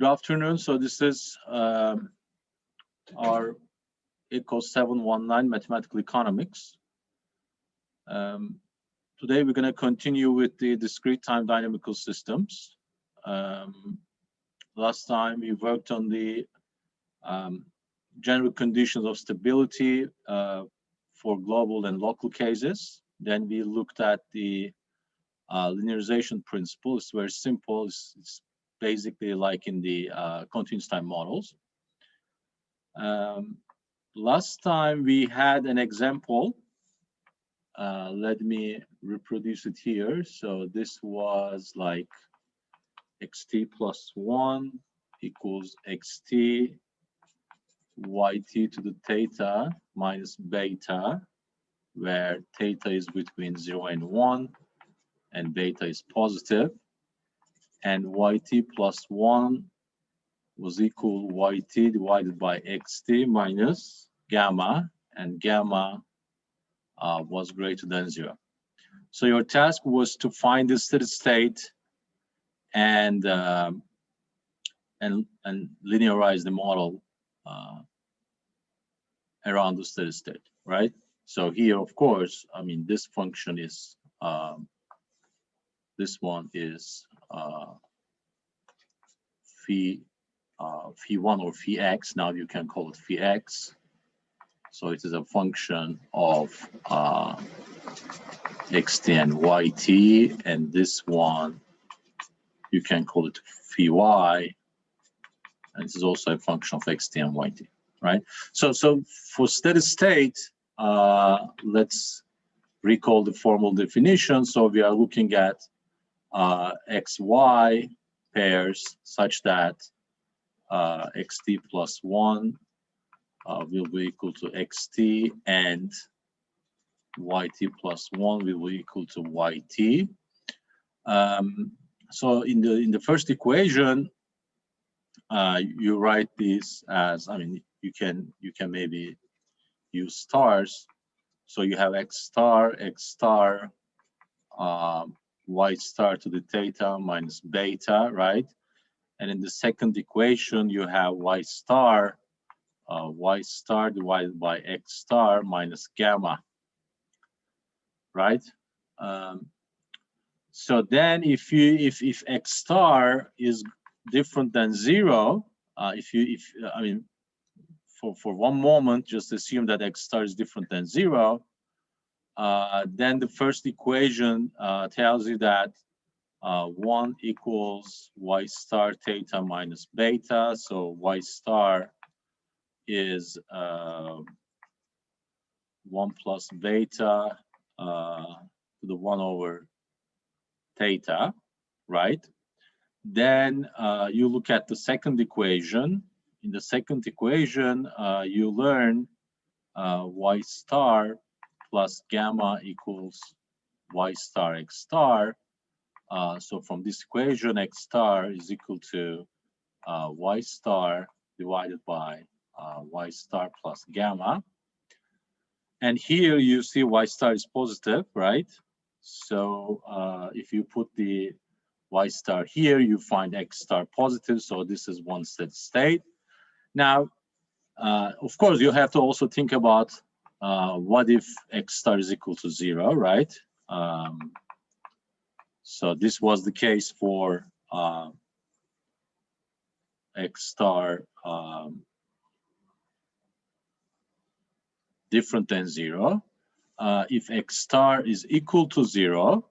Good afternoon. So this is our ECO719 Mathematical Economics. Today we're going to continue with the discrete time dynamical systems. Last time we worked on the general conditions of stability for global and local cases. Then we looked at the linearization principle. It's very simple. It's basically like in the continuous time models. Last time we had an example. Let me reproduce it here. So this was like xt plus 1 equals xt yt to the theta minus beta, where theta is between 0 and 1 and beta is positive, and yt plus 1 was equal yt divided by xt minus gamma, and gamma was greater than 0. So your task was to find the steady state and linearize the model around the steady state, right? So here, of course, I mean, this function is this one is phi 1 or phi x. Now you can call it phi x. So it is a function of xt and yt, and this one you can call it phi y, and this is also a function of xt and yt, right? So for steady state, let's recall the formal definition. So we are looking at xy pairs such that xt plus 1 will be equal to xt, and yt plus 1 will be equal to yt. So in the first equation, you write this as, I mean, you can maybe use stars. So you have x star y star to the theta minus beta, right? And in the second equation, you have y star divided by x star minus gamma, right? So then if x star is different than 0, I mean, for one moment, just assume that x star is different than 0, then the first equation tells you that 1 equals y star theta minus beta. So y star is 1 plus beta to the 1 over theta, right? Then you look at the second equation. In the second equation, you learn y star plus gamma equals y star x star. So from this equation, x star is equal to y star divided by y star plus gamma. And here you see y star is positive, right? So if you put the y star here, you find x star positive. So this is one steady state. Now, of course, you have to also think about what if x star is equal to 0, right? So this was the case for x star different than 0. If x star is equal to 0,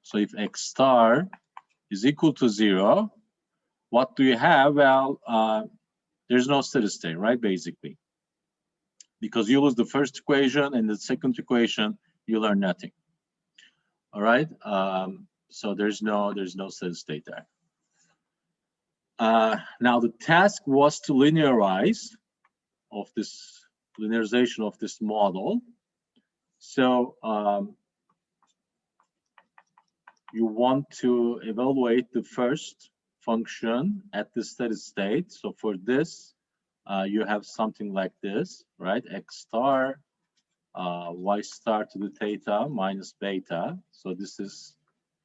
so if x star is equal to 0, what do you have? Well, there's no steady state, right? Basically, because you lose the first equation, and the second equation you learn nothing. All right. So there's no steady state there. Now the task was to linearization of this model. So you want to evaluate the first function at the steady state. So for this, you have something like this, right? X star y star to the theta minus beta. So this is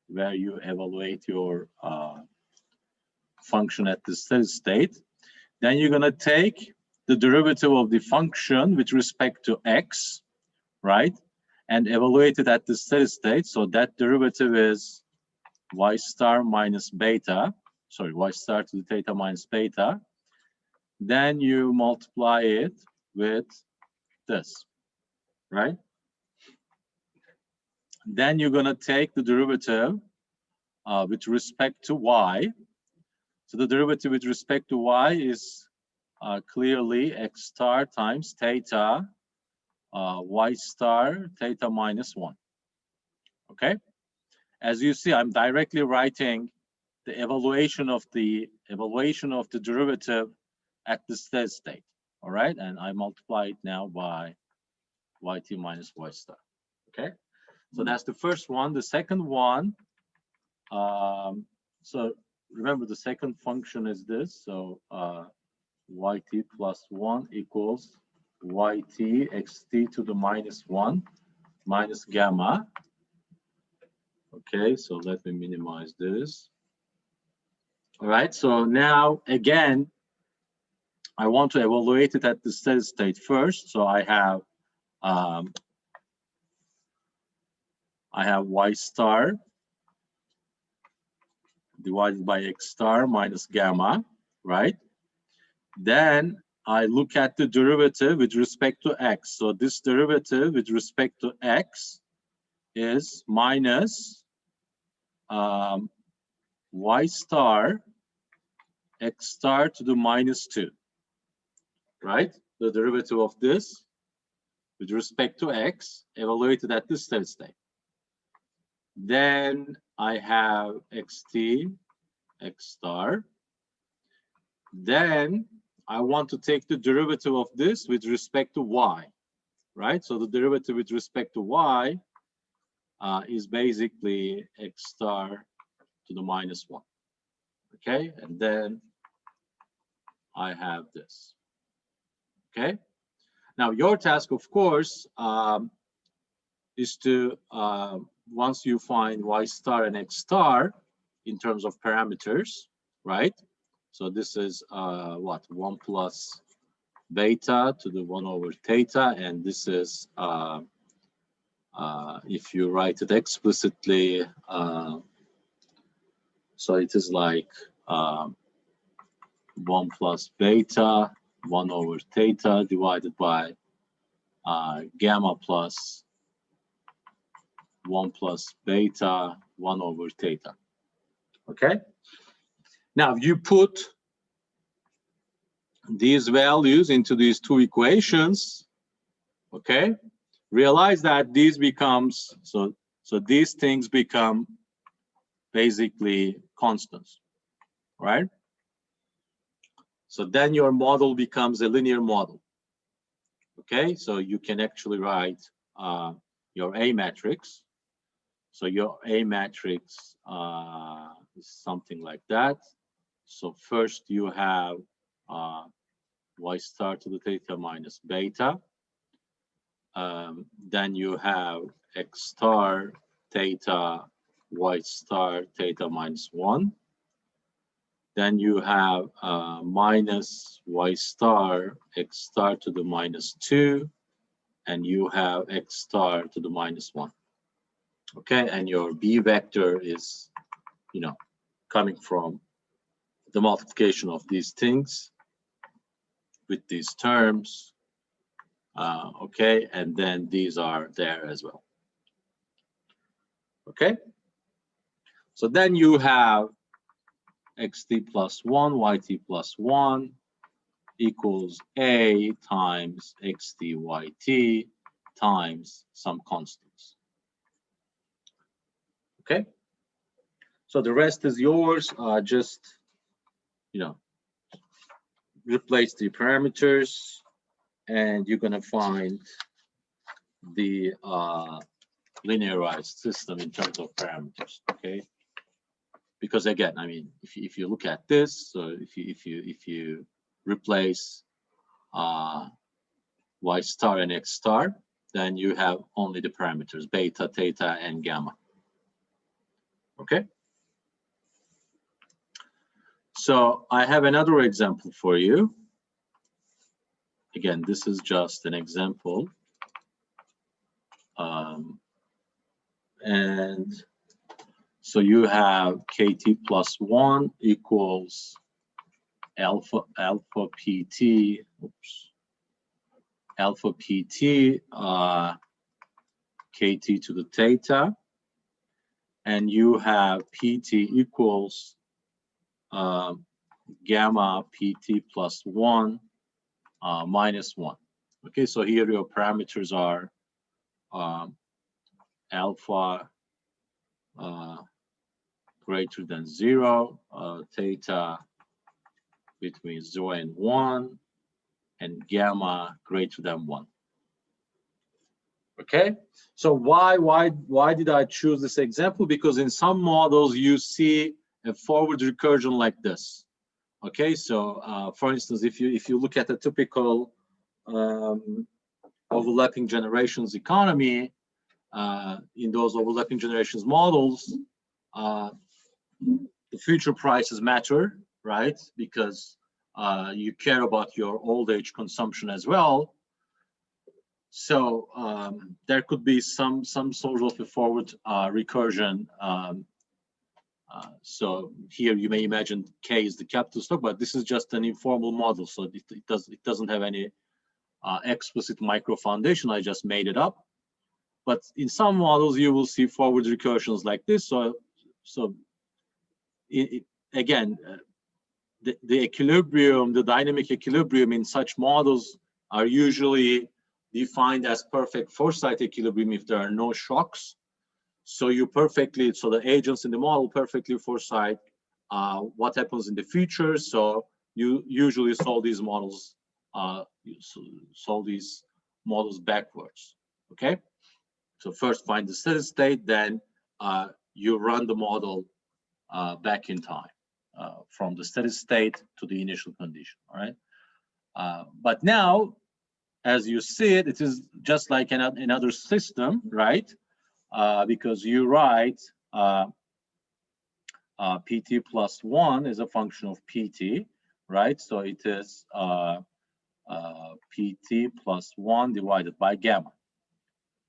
where you evaluate your function at the steady state. Then you're going to take the derivative of the function with respect to x, right? And evaluate it at the steady state. So that derivative is y star minus beta, sorry, y star to the theta minus beta. Then you multiply it with this, right? Then you're going to take the derivative with respect to y. So the derivative with respect to y is clearly x star times theta y star theta minus 1. Okay? As you see, I'm directly writing the evaluation of the derivative at the steady state. All right, and I multiply it now by yt minus y star. Okay, so that's the first one. The second one, so remember the second function is this. So yt plus 1 equals yt xt to the minus 1 minus gamma. Okay, so let me minimize this. All right, so now again, I want to evaluate it at the steady state first. So I have y star divided by x star minus gamma, right? Then I look at the derivative with respect to x. So this derivative with respect to x is minus y star x star to the minus 2, right? The derivative of this with respect to x evaluated at the steady state. Then I have xt x star. Then I want to take the derivative of this with respect to y, right? So the derivative with respect to y is basically x star to the minus 1. Okay, and then I have this. Okay, now your task, of course, is to once you find y star and x star in terms of parameters, right? So this is what, 1 plus beta to the 1 over theta, and this is if you write it explicitly, so it is like 1 plus beta 1 over theta divided by gamma plus 1 plus beta 1 over theta. Okay, now you put these values into these two equations. Okay, realize that these becomes so these things become basically constants, right? So then your model becomes a linear model. Okay, so you can actually write your A matrix. So your A matrix is something like that. So first you have y star to the theta minus beta. Then you have x star theta y star theta minus 1. Then you have minus y star x star to the minus 2, and you have x star to the minus 1. Okay, and your B vector is, you know, coming from the multiplication of these things with these terms. Okay, and then these are there as well. Okay, so then you have xt plus 1, yt plus 1 equals a times xt yt times some constants. Okay, so the rest is yours. Just, you know, replace the parameters and you're going to find the linearized system in terms of parameters. Okay, because again, I mean, if you look at this, so if you replace y star and x star, then you have only the parameters, beta, theta, and gamma. Okay. So I have another example for you. Again, this is just an example. And so you have kt plus 1 equals alpha pt, alpha pt kt to the theta, and you have pt equals gamma pt plus 1 minus 1. Okay, so here your parameters are alpha greater than 0, theta between 0 and 1, and gamma greater than 1. Okay, so why did I choose this example? Because in some models you see a forward recursion like this. Okay, so for instance, if you look at a typical overlapping generations economy, in those overlapping generations models, the future prices matter, right? Because you care about your old age consumption as well. So there could be some sort of a forward recursion. So here you may imagine K is the capital stock, but this is just an informal model, so it doesn't have any explicit micro foundation. I just made it up. But in some models you will see forward recursions like this. So again, the equilibrium, the dynamic equilibrium in such models are usually defined as perfect foresight equilibrium if there are no shocks. So the agents in the model perfectly foresight what happens in the future. So you usually solve these models, backwards. Okay. So first find the steady state, then you run the model back in time from the steady state to the initial condition. All right. But now, as you see it, it is just like another system, right? Because you write pt plus 1 is a function of pt, right? So it is pt plus 1 divided by gamma,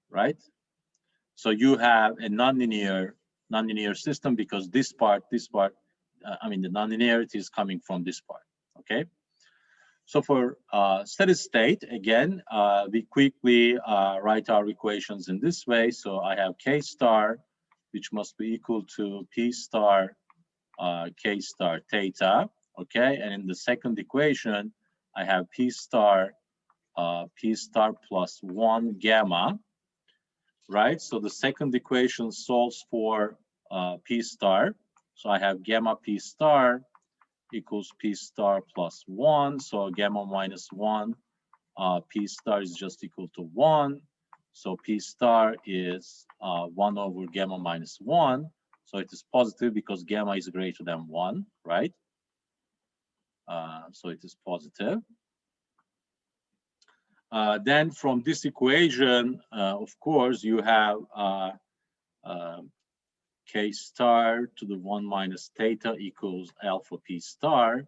right? So you have a nonlinear system because this part, I mean, the nonlinearity is coming from this part, okay? So for steady state, again, we quickly write our equations in this way. So I have k star, which must be equal to p star k star theta, okay? And in the second equation, I have p star plus 1 gamma, right? So the second equation solves for p star. So I have gamma p star equals p star plus 1. So gamma minus 1, p star is just equal to 1. So p star is 1 over gamma minus 1. So it is positive because gamma is greater than 1, right? So it is positive. Then from this equation, of course, you have k star to the 1 minus theta equals alpha p star,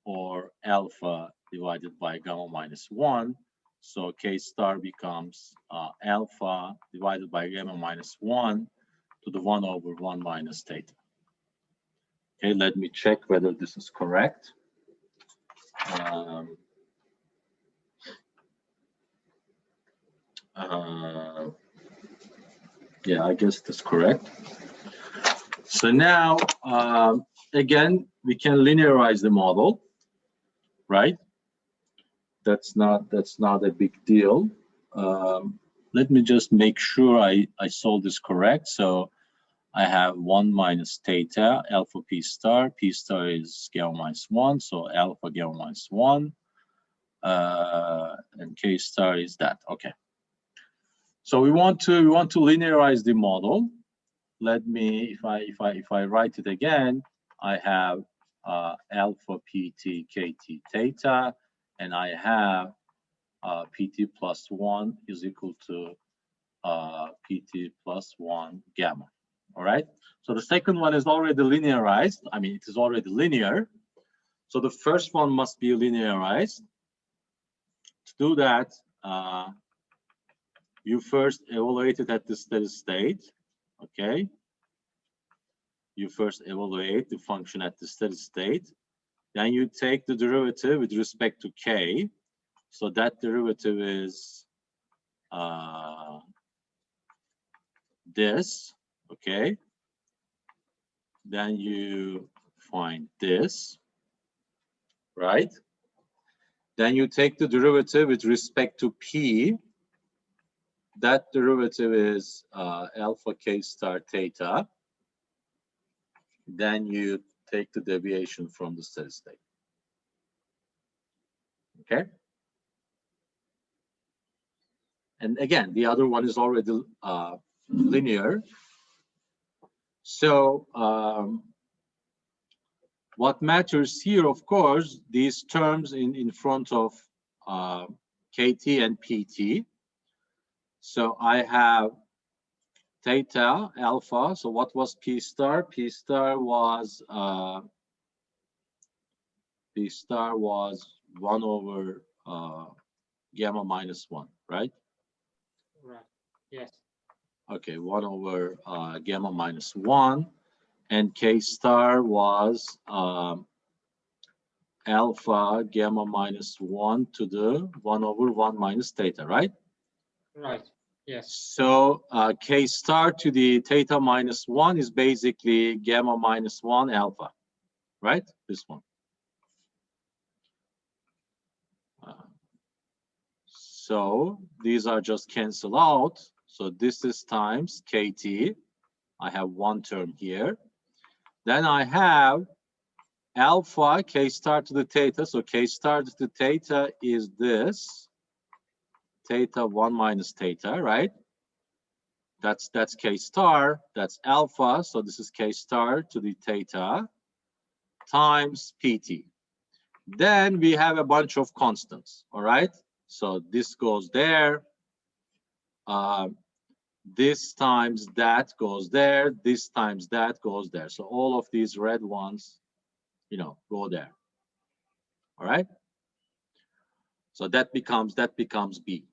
or alpha divided by gamma minus 1. So k star becomes alpha divided by gamma minus 1 to the 1 over 1 minus theta. Okay, let me check whether this is correct. Yeah, I guess that's correct. So now, again, we can linearize the model, right? That's not a big deal. Let me just make sure I solve this correct. So I have 1 minus theta, alpha p star. P star is gamma minus 1, so alpha gamma minus 1. And k star is that. Okay. So we want to linearize the model. Let me, if I write it again, I have alpha pt kt theta, and I have pt plus 1 is equal to PT plus 1 gamma. All right. So the second one is already linearized. I mean, it is already linear. So the first one must be linearized. To do that, you first evaluate it at the steady state. Okay. You first evaluate the function at the steady state. Then you take the derivative with respect to k. So that derivative is this, okay? Then you find this, right? Then you take the derivative with respect to p. That derivative is alpha k star theta. Then you take the deviation from the steady state. Okay? And again, the other one is already linear. So what matters here, of course, these terms in front of KT and PT. So I have theta, alpha. So what was P star? P star was 1 over gamma minus 1, right? Right. Yes. Okay, 1 over gamma minus 1. And K star was alpha gamma minus 1 to the 1 over 1 minus theta, right? Right. Yes. So K star to the theta minus 1 is basically gamma minus 1 alpha, right? This one. So these are just cancel out. So this is times KT. I have one term here. Then I have alpha K star to the theta. So K star to the theta is this. Theta 1 minus theta, right? That's K star. That's alpha. So this is K star to the theta times PT. Then we have a bunch of constants, all right? So this goes there. This times that goes there. This times that goes there. So all of these red ones, you know, go there. All right. So that becomes B.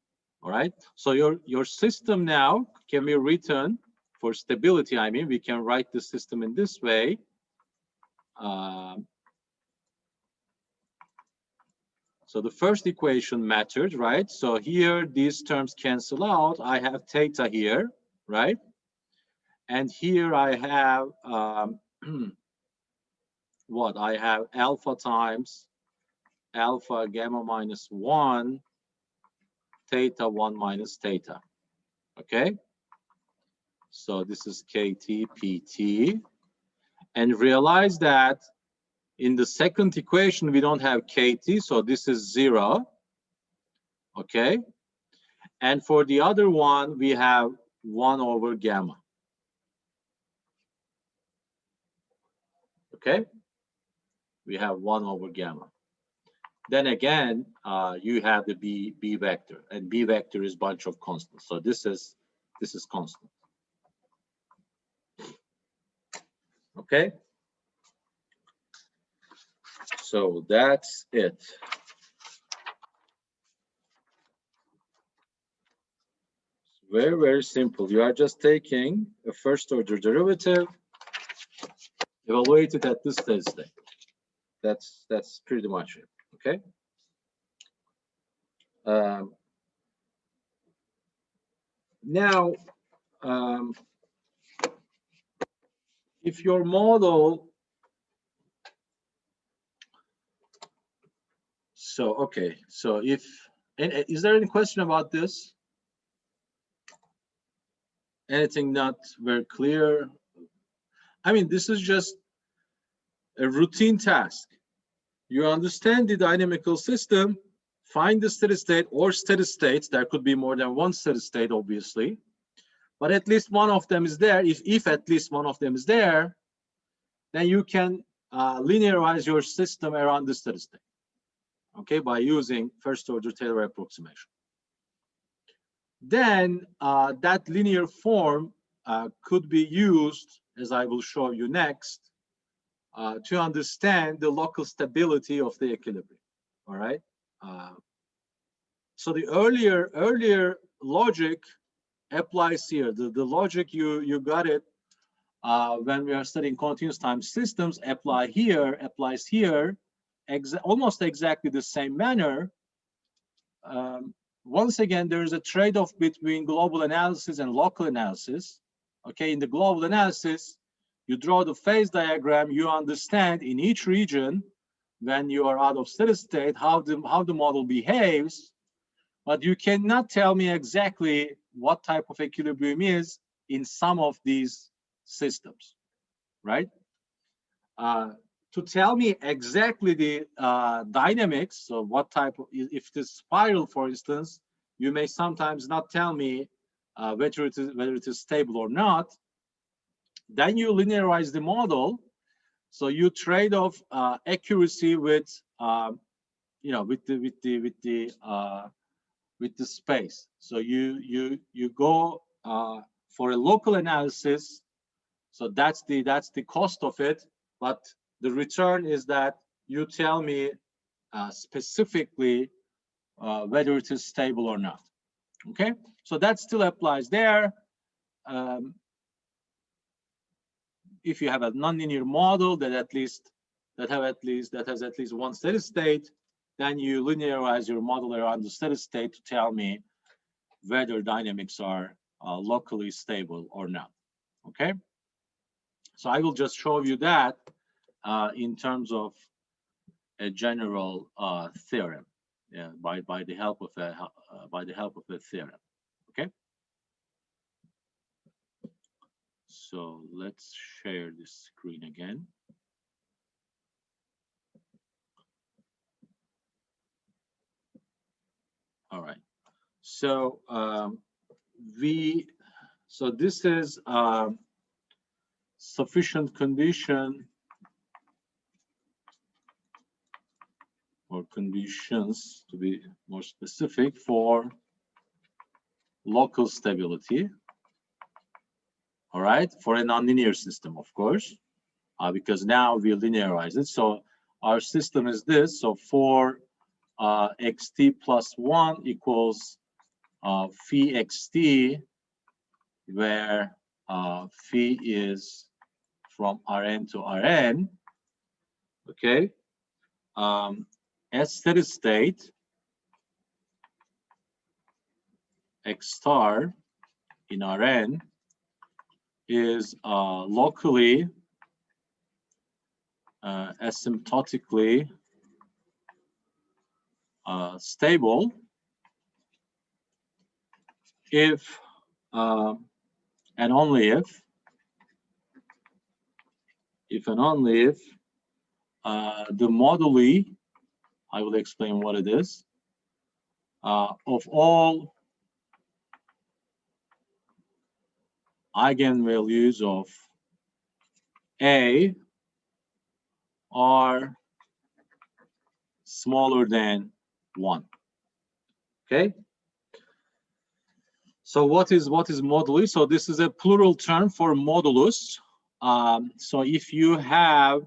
All right. So your system now can be written for stability. I mean, we can write the system in this way. So the first equation mattered, right? So here these terms cancel out. I have theta here, right? And here I have what? I have alpha times alpha gamma minus 1 theta 1 minus theta. Okay? So this is KT PT. And realize that in the second equation, we don't have KT, so this is 0. Okay? And for the other one, we have 1 over gamma. Okay? We have 1 over gamma. Then again, you have the B vector, and B vector is bunch of constants. So this is constant. Okay? So that's it. Very, very simple. You are just taking a first order derivative, evaluate it at this steady state. That's pretty much it. Okay. Now, if your model, so okay, so if, and is there any question about this? Anything not very clear? I mean, this is just a routine task. You understand the dynamical system, find the steady state or steady states. There could be more than one steady state, obviously, but at least one of them is there. If at least one of them is there, then you can linearize your system around the steady state, okay, by using first order Taylor approximation. then that linear form could be used, as I will show you next, to understand the local stability of the equilibrium. All right. So the earlier logic applies here. The logic you got it when we are studying continuous time systems applies here, almost exactly the same manner. Once again, there is a trade-off between global analysis and local analysis. Okay, in the global analysis, you draw the phase diagram, you understand in each region when you are out of steady state how the model behaves, but you cannot tell me exactly what type of equilibrium is in some of these systems, right? To tell me exactly the dynamics, so what type of, if it is spiral, for instance, you may sometimes not tell me whether it is stable or not. Then you linearize the model, so you trade off accuracy with with the space. So you go for a local analysis. So that's the cost of it, but the return is that you tell me specifically whether it is stable or not. Okay, so that still applies there. If you have a nonlinear model that has at least one steady state, then you linearize your model around the steady state to tell me whether dynamics are locally stable or not. Okay, so I will just show you that in terms of a general theorem, yeah, by the help of a theorem. Okay. So let's share this screen again. All right. So so this is sufficient condition or conditions, to be more specific, for local stability. All right, for a nonlinear system, of course, because now we linearize it. So our system is this. So for xt plus 1 equals phi xt, where phi is from Rn to Rn. Okay. At steady state, x star in Rn is locally asymptotically stable if and only if and only if the moduli, I will explain what it is, of all eigenvalues of A are smaller than 1. Okay. So what is modulus? So this is a plural term for modulus. So if you have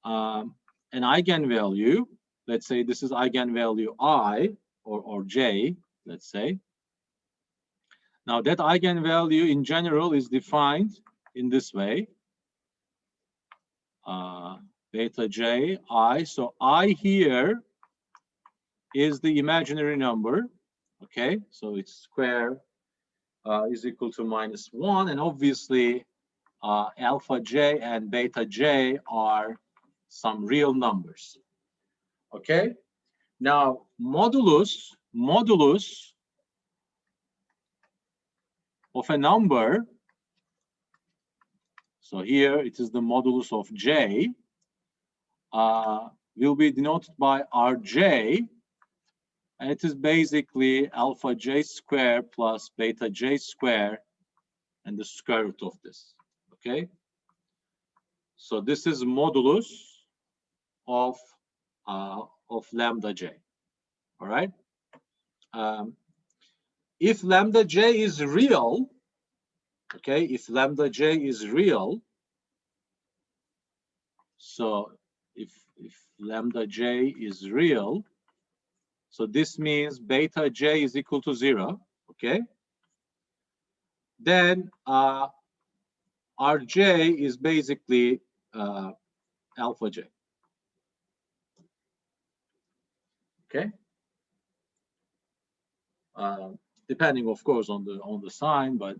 an eigenvalue, let's say this is eigenvalue I or J, let's say. Now that eigenvalue in general is defined in this way. Beta J I. So I here is the imaginary number. Okay, so its square is equal to -1, and obviously alpha j and beta j are some real numbers. Okay, now modulus of a number, so here it is the modulus of j, will be denoted by Rj, and it is basically alpha j square plus beta j square and the square root of this. Okay, so this is modulus of lambda j. All right. if lambda j is real, okay, if lambda j is real, so if lambda j is real, so this means beta j is equal to 0, okay? Then Rj is basically alpha j. Okay. Depending, of course, on the sign, but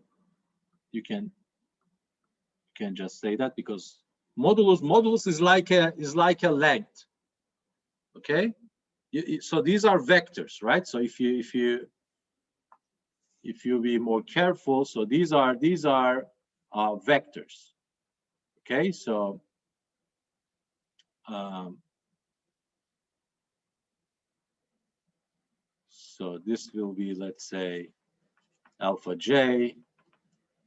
you can just say that because modulus is like a length. Okay. So these are vectors, right? So if you be more careful, so these are vectors. Okay. So so this will be, let's say, alpha j,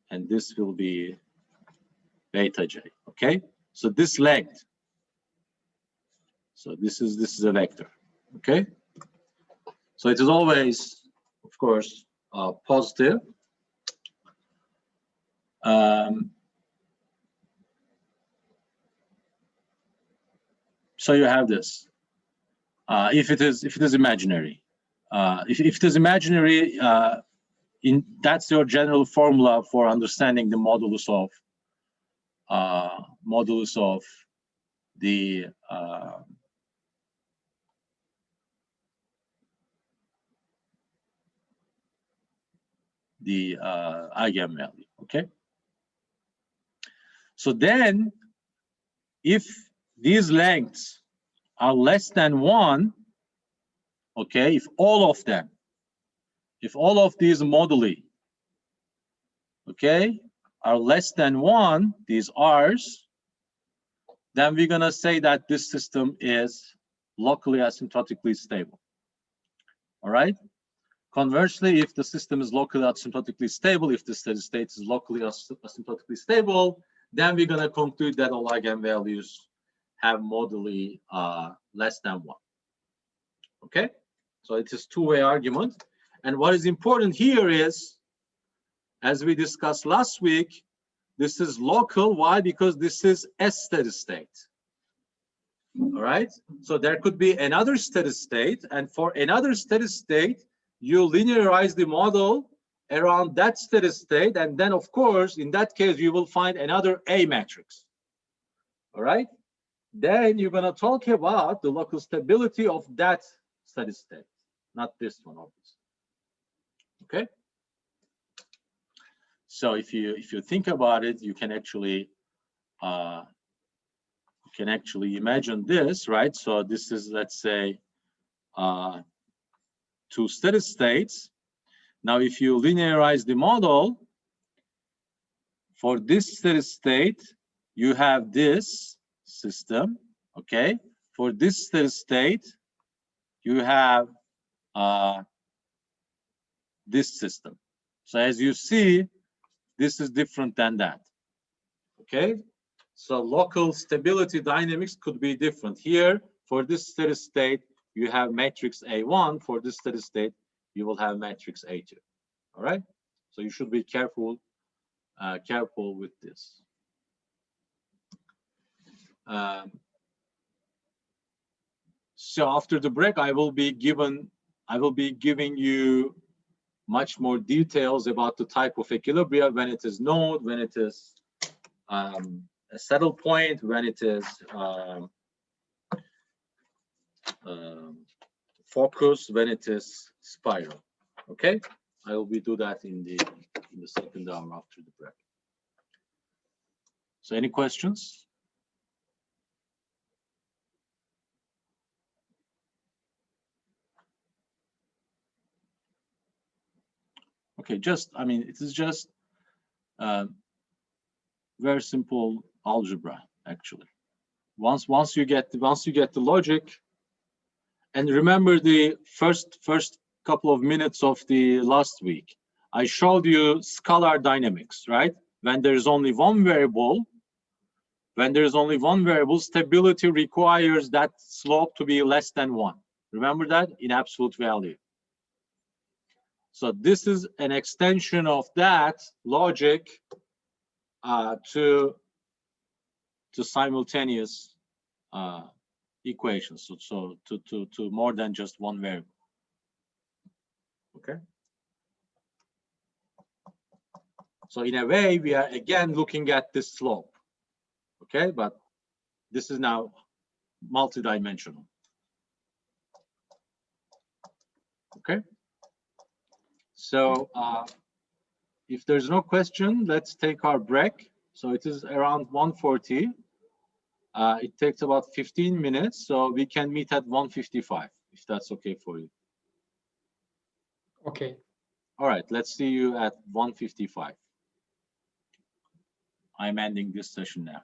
and this will be beta j. Okay, so this length, so this is a vector. Okay, so it is always, of course, positive. So you have this. If it is imaginary, if it is imaginary, that's your general formula for understanding the modulus of the eigenvalue. Okay. So then, if these lengths are less than 1, okay, if all of these moduli, okay, are less than 1, these r's, then we're gonna say that this system is locally asymptotically stable. All right. Conversely, if the system is locally asymptotically stable, if the steady state is locally asymptotically stable, then we're gonna conclude that all eigenvalues have moduli less than 1. Okay, so it is two-way argument. And what is important here is, as we discussed last week, this is local. Why? Because this is a steady state. All right, so there could be another steady state, and for another steady state, you linearize the model around that steady state, and then, of course, in that case, you will find another A matrix. All right, then you're going to talk about the local stability of that steady state, not this one, obviously. Okay. So if you think about it, you can actually imagine this, right? So this is, let's say, two steady states. Now, if you linearize the model for this steady state, you have this system. Okay. For this steady state, you have this system. So as you see, this is different than that. Okay, so local stability dynamics could be different. Here, for this steady state, you have matrix A1. For this steady state, you will have matrix A2. All right, so you should be careful with this. So after the break, I will be giving you much more details about the type of equilibria, when it is node, when it is a saddle point, when it is focus, when it is spiral. Okay, I will do that in the second hour after the break. So any questions? Okay, I mean, it is just very simple algebra, actually. Once you get the logic, and remember the first couple of minutes of the last week, I showed you scalar dynamics, right? When there's only one variable, stability requires that slope to be less than 1. Remember that in absolute value. So this is an extension of that logic to simultaneous equations. So to more than just one variable. Okay. So in a way, we are again looking at this slope. Okay, but this is now multidimensional. Okay. So if there's no question, let's take our break. So it is around 1:40. It takes about 15 minutes, so we can meet at 1:55, if that's okay for you. Okay. All right, let's see you at 1:55. I'm ending this session now.